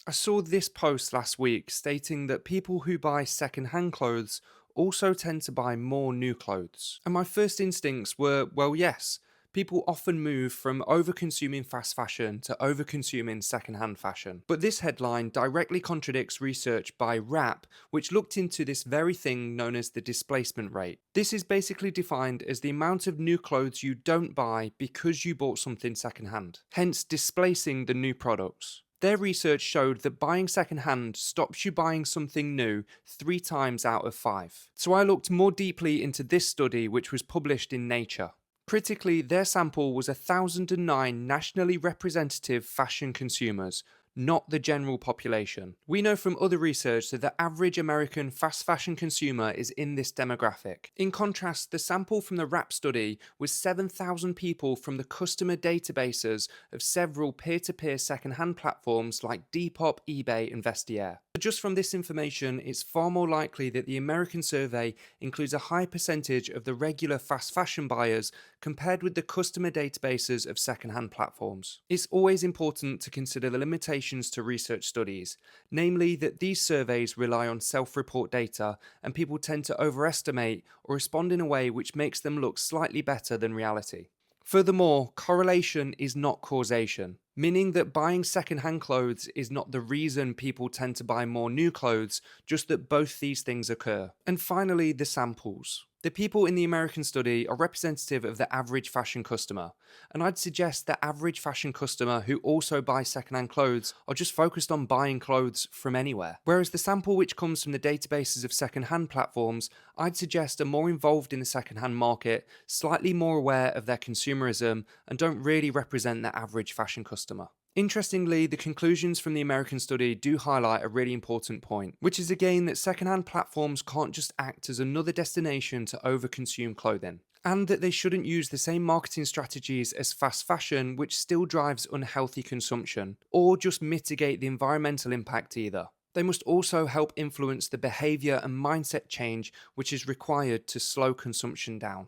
I saw this post last week stating that people who buy second-hand clothes also tend to buy more new clothes. And my first instincts were, well, yes, people often move from over-consuming fast fashion to over-consuming second-hand fashion. But this headline directly contradicts research by WRAP, which looked into this very thing known as the displacement rate. This is basically defined as the amount of new clothes you don't buy because you bought something second-hand, hence displacing the new products. Their research showed that buying secondhand stops you buying something new 3 times out of 5. So I looked more deeply into this study, which was published in Nature. Critically, their sample was 1,009 nationally representative fashion consumers, not the general population. We know from other research that the average American fast fashion consumer is in this demographic. In contrast, the sample from the WRAP study was 7,000 people from the customer databases of several peer-to-peer second-hand platforms like Depop, eBay, and Vestiaire. Just from this information, it's far more likely that the American survey includes a high percentage of the regular fast fashion buyers compared with the customer databases of second-hand platforms. It's always important to consider the limitations to research studies, namely that these surveys rely on self-report data and people tend to overestimate or respond in a way which makes them look slightly better than reality. Furthermore, correlation is not causation, meaning that buying second-hand clothes is not the reason people tend to buy more new clothes, just that both these things occur. And finally, the samples. The people in the American study are representative of the average fashion customer, and I'd suggest the average fashion customer who also buys second-hand clothes are just focused on buying clothes from anywhere. Whereas the sample which comes from the databases of second-hand platforms, I'd suggest are more involved in the second-hand market, slightly more aware of their consumerism, and don't really represent the average fashion customer. Interestingly, the conclusions from the American study do highlight a really important point, which is again that second-hand platforms can't just act as another destination to overconsume clothing, and that they shouldn't use the same marketing strategies as fast fashion, which still drives unhealthy consumption, or just mitigate the environmental impact either. They must also help influence the behaviour and mindset change which is required to slow consumption down.